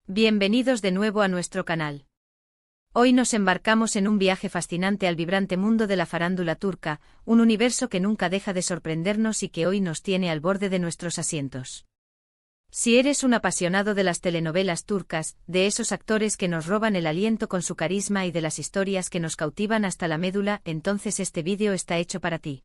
Bienvenidos de nuevo a nuestro canal. Hoy nos embarcamos en un viaje fascinante al vibrante mundo de la farándula turca, un universo que nunca deja de sorprendernos y que hoy nos tiene al borde de nuestros asientos. Si eres un apasionado de las telenovelas turcas, de esos actores que nos roban el aliento con su carisma y de las historias que nos cautivan hasta la médula, entonces este vídeo está hecho para ti.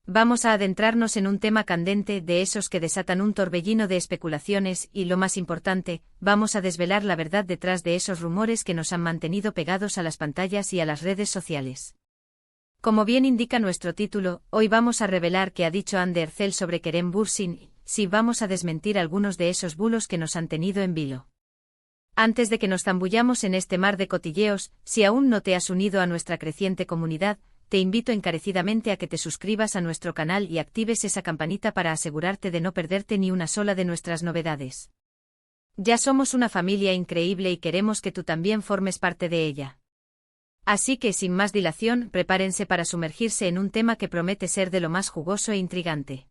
Vamos a adentrarnos en un tema candente, de esos que desatan un torbellino de especulaciones y, lo más importante, vamos a desvelar la verdad detrás de esos rumores que nos han mantenido pegados a las pantallas y a las redes sociales. Como bien indica nuestro título, hoy vamos a revelar qué ha dicho Hande Erçel sobre Kerem Bürsin, sí, vamos a desmentir algunos de esos bulos que nos han tenido en vilo. Antes de que nos zambullamos en este mar de cotilleos, si aún no te has unido a nuestra creciente comunidad, te invito encarecidamente a que te suscribas a nuestro canal y actives esa campanita para asegurarte de no perderte ni una sola de nuestras novedades. Ya somos una familia increíble y queremos que tú también formes parte de ella. Así que, sin más dilación, prepárense para sumergirse en un tema que promete ser de lo más jugoso e intrigante.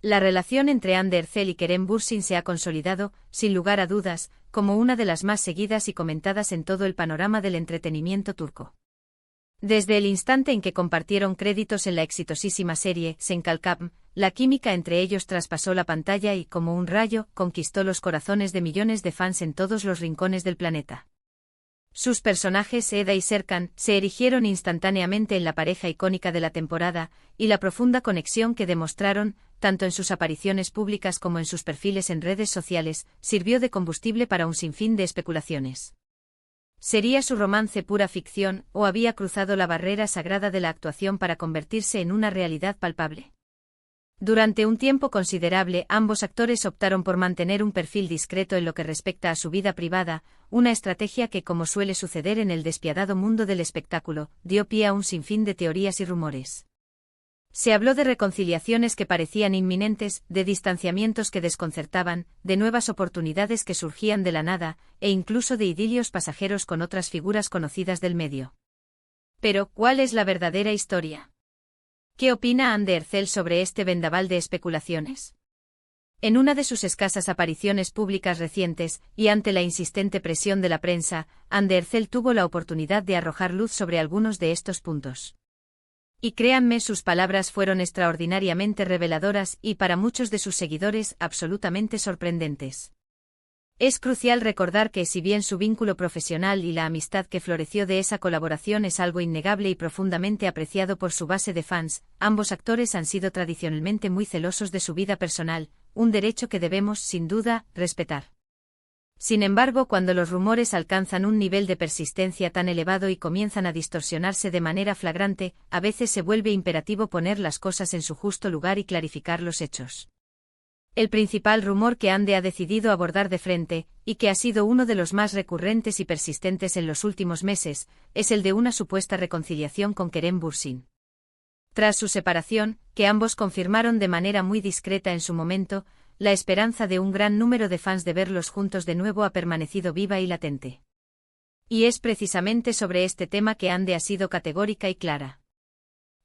La relación entre Hande Erçel y Kerem Bürsin se ha consolidado, sin lugar a dudas, como una de las más seguidas y comentadas en todo el panorama del entretenimiento turco. Desde el instante en que compartieron créditos en la exitosísima serie Sen Kalkam, la química entre ellos traspasó la pantalla y, como un rayo, conquistó los corazones de millones de fans en todos los rincones del planeta. Sus personajes, Eda y Serkan, se erigieron instantáneamente en la pareja icónica de la temporada, y la profunda conexión que demostraron, tanto en sus apariciones públicas como en sus perfiles en redes sociales, sirvió de combustible para un sinfín de especulaciones. ¿Sería su romance pura ficción, o había cruzado la barrera sagrada de la actuación para convertirse en una realidad palpable? Durante un tiempo considerable, ambos actores optaron por mantener un perfil discreto en lo que respecta a su vida privada, una estrategia que, como suele suceder en el despiadado mundo del espectáculo, dio pie a un sinfín de teorías y rumores. Se habló de reconciliaciones que parecían inminentes, de distanciamientos que desconcertaban, de nuevas oportunidades que surgían de la nada, e incluso de idilios pasajeros con otras figuras conocidas del medio. Pero, ¿cuál es la verdadera historia? ¿Qué opina Hande Erçel sobre este vendaval de especulaciones? En una de sus escasas apariciones públicas recientes, y ante la insistente presión de la prensa, Hande Erçel tuvo la oportunidad de arrojar luz sobre algunos de estos puntos. Y créanme, sus palabras fueron extraordinariamente reveladoras y, para muchos de sus seguidores, absolutamente sorprendentes. Es crucial recordar que, si bien su vínculo profesional y la amistad que floreció de esa colaboración es algo innegable y profundamente apreciado por su base de fans, ambos actores han sido tradicionalmente muy celosos de su vida personal, un derecho que debemos, sin duda, respetar. Sin embargo, cuando los rumores alcanzan un nivel de persistencia tan elevado y comienzan a distorsionarse de manera flagrante, a veces se vuelve imperativo poner las cosas en su justo lugar y clarificar los hechos. El principal rumor que Hande ha decidido abordar de frente, y que ha sido uno de los más recurrentes y persistentes en los últimos meses, es el de una supuesta reconciliación con Kerem Bürsin. Tras su separación, que ambos confirmaron de manera muy discreta en su momento, la esperanza de un gran número de fans de verlos juntos de nuevo ha permanecido viva y latente. Y es precisamente sobre este tema que Hande ha sido categórica y clara.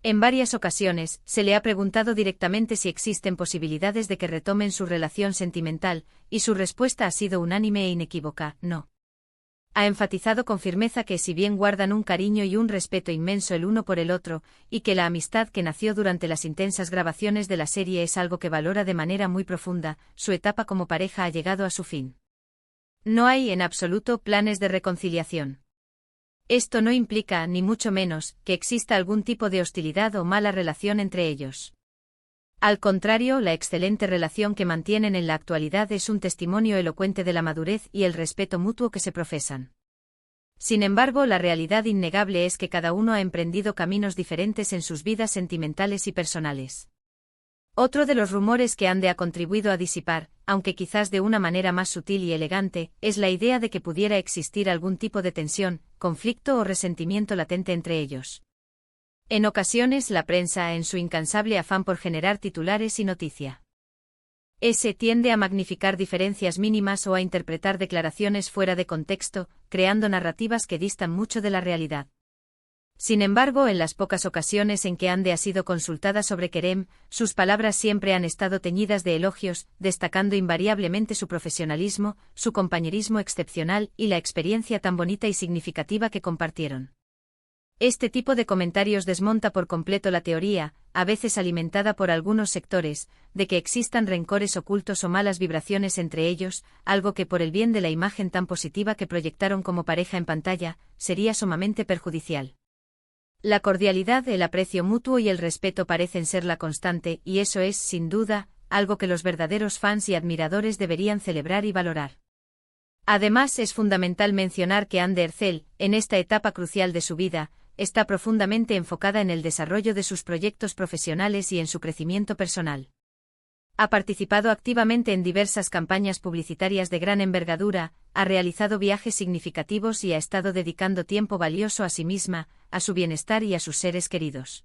En varias ocasiones, se le ha preguntado directamente si existen posibilidades de que retomen su relación sentimental, y su respuesta ha sido unánime e inequívoca: no. Ha enfatizado con firmeza que, si bien guardan un cariño y un respeto inmenso el uno por el otro, y que la amistad que nació durante las intensas grabaciones de la serie es algo que valora de manera muy profunda, su etapa como pareja ha llegado a su fin. No hay, en absoluto, planes de reconciliación. Esto no implica, ni mucho menos, que exista algún tipo de hostilidad o mala relación entre ellos. Al contrario, la excelente relación que mantienen en la actualidad es un testimonio elocuente de la madurez y el respeto mutuo que se profesan. Sin embargo, la realidad innegable es que cada uno ha emprendido caminos diferentes en sus vidas sentimentales y personales. Otro de los rumores que Hande ha contribuido a disipar, aunque quizás de una manera más sutil y elegante, es la idea de que pudiera existir algún tipo de tensión, conflicto o resentimiento latente entre ellos. En ocasiones, la prensa, en su incansable afán por generar titulares y noticia, tiende a magnificar diferencias mínimas o a interpretar declaraciones fuera de contexto, creando narrativas que distan mucho de la realidad. Sin embargo, en las pocas ocasiones en que Ande ha sido consultada sobre Kerem, sus palabras siempre han estado teñidas de elogios, destacando invariablemente su profesionalismo, su compañerismo excepcional y la experiencia tan bonita y significativa que compartieron. Este tipo de comentarios desmonta por completo la teoría, a veces alimentada por algunos sectores, de que existan rencores ocultos o malas vibraciones entre ellos, algo que por el bien de la imagen tan positiva que proyectaron como pareja en pantalla, sería sumamente perjudicial. La cordialidad, el aprecio mutuo y el respeto parecen ser la constante, y eso es, sin duda, algo que los verdaderos fans y admiradores deberían celebrar y valorar. Además, es fundamental mencionar que Hande Erçel, en esta etapa crucial de su vida, está profundamente enfocada en el desarrollo de sus proyectos profesionales y en su crecimiento personal. Ha participado activamente en diversas campañas publicitarias de gran envergadura, ha realizado viajes significativos y ha estado dedicando tiempo valioso a sí misma, a su bienestar y a sus seres queridos.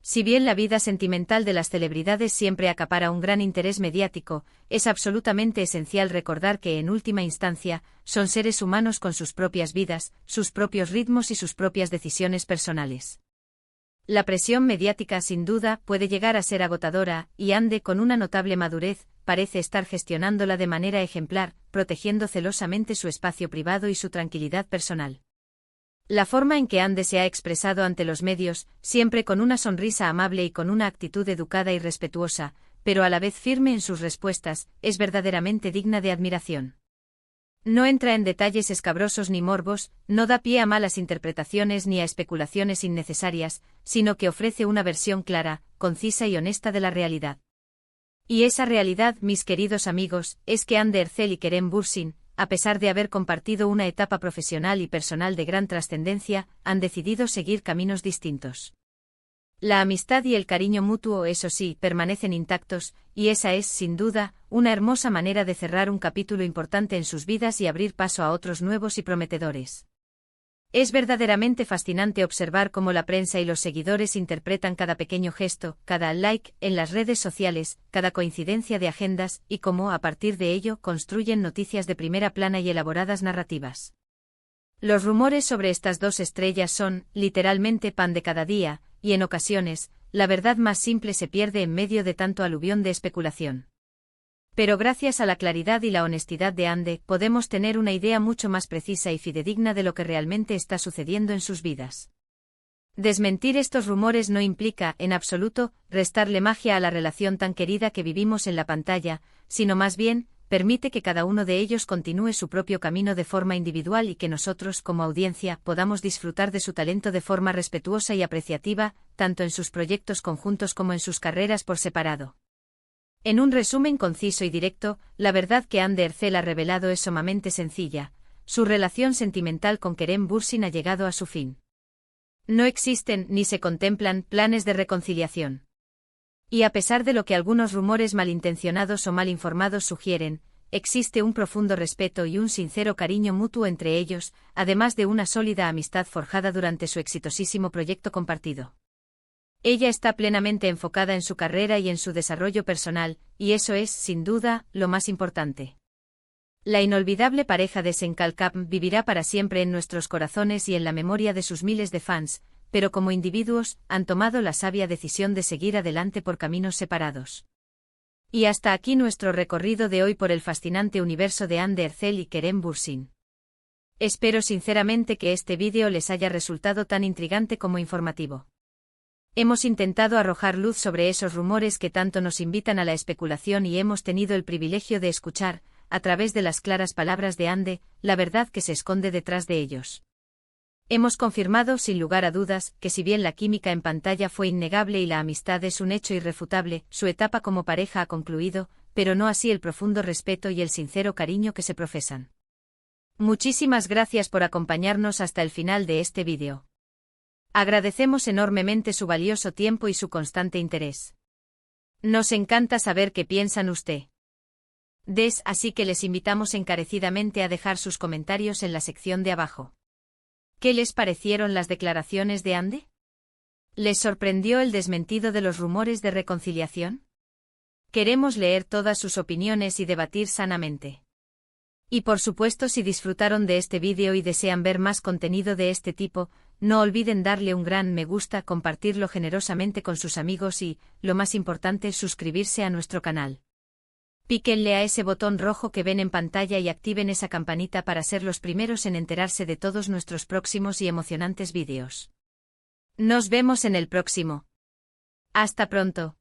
Si bien la vida sentimental de las celebridades siempre acapara un gran interés mediático, es absolutamente esencial recordar que, en última instancia, son seres humanos con sus propias vidas, sus propios ritmos y sus propias decisiones personales. La presión mediática, sin duda, puede llegar a ser agotadora, y Hande, con una notable madurez, parece estar gestionándola de manera ejemplar, protegiendo celosamente su espacio privado y su tranquilidad personal. La forma en que Hande se ha expresado ante los medios, siempre con una sonrisa amable y con una actitud educada y respetuosa, pero a la vez firme en sus respuestas, es verdaderamente digna de admiración. No entra en detalles escabrosos ni morbos, no da pie a malas interpretaciones ni a especulaciones innecesarias, sino que ofrece una versión clara, concisa y honesta de la realidad. Y esa realidad, mis queridos amigos, es que Hande Erçel y Kerem Bürsin, a pesar de haber compartido una etapa profesional y personal de gran trascendencia, han decidido seguir caminos distintos. La amistad y el cariño mutuo, eso sí, permanecen intactos, y esa es, sin duda, una hermosa manera de cerrar un capítulo importante en sus vidas y abrir paso a otros nuevos y prometedores. Es verdaderamente fascinante observar cómo la prensa y los seguidores interpretan cada pequeño gesto, cada like en las redes sociales, cada coincidencia de agendas, y cómo, a partir de ello, construyen noticias de primera plana y elaboradas narrativas. Los rumores sobre estas dos estrellas son, literalmente, pan de cada día, y en ocasiones, la verdad más simple se pierde en medio de tanto aluvión de especulación. Pero gracias a la claridad y la honestidad de Hande, podemos tener una idea mucho más precisa y fidedigna de lo que realmente está sucediendo en sus vidas. Desmentir estos rumores no implica, en absoluto, restarle magia a la relación tan querida que vivimos en la pantalla, sino más bien, permite que cada uno de ellos continúe su propio camino de forma individual y que nosotros, como audiencia, podamos disfrutar de su talento de forma respetuosa y apreciativa, tanto en sus proyectos conjuntos como en sus carreras por separado. En un resumen conciso y directo, la verdad que Hande Erçel ha revelado es sumamente sencilla: su relación sentimental con Kerem Bürsin ha llegado a su fin. No existen, ni se contemplan, planes de reconciliación. Y a pesar de lo que algunos rumores malintencionados o mal informados sugieren, existe un profundo respeto y un sincero cariño mutuo entre ellos, además de una sólida amistad forjada durante su exitosísimo proyecto compartido. Ella está plenamente enfocada en su carrera y en su desarrollo personal, y eso es, sin duda, lo más importante. La inolvidable pareja de Senkalkam vivirá para siempre en nuestros corazones y en la memoria de sus miles de fans, pero como individuos, han tomado la sabia decisión de seguir adelante por caminos separados. Y hasta aquí nuestro recorrido de hoy por el fascinante universo de Hande Erçel y Kerem Bürsin. Espero sinceramente que este vídeo les haya resultado tan intrigante como informativo. Hemos intentado arrojar luz sobre esos rumores que tanto nos invitan a la especulación y hemos tenido el privilegio de escuchar, a través de las claras palabras de Hande, la verdad que se esconde detrás de ellos. Hemos confirmado, sin lugar a dudas, que si bien la química en pantalla fue innegable y la amistad es un hecho irrefutable, su etapa como pareja ha concluido, pero no así el profundo respeto y el sincero cariño que se profesan. Muchísimas gracias por acompañarnos hasta el final de este vídeo. Agradecemos enormemente su valioso tiempo y su constante interés. Nos encanta saber qué piensan ustedes, así que les invitamos encarecidamente a dejar sus comentarios en la sección de abajo. ¿Qué les parecieron las declaraciones de Hande? ¿Les sorprendió el desmentido de los rumores de reconciliación? Queremos leer todas sus opiniones y debatir sanamente. Y por supuesto, si disfrutaron de este vídeo y desean ver más contenido de este tipo, no olviden darle un gran me gusta, compartirlo generosamente con sus amigos y, lo más importante, suscribirse a nuestro canal. Píquenle a ese botón rojo que ven en pantalla y activen esa campanita para ser los primeros en enterarse de todos nuestros próximos y emocionantes vídeos. Nos vemos en el próximo. Hasta pronto.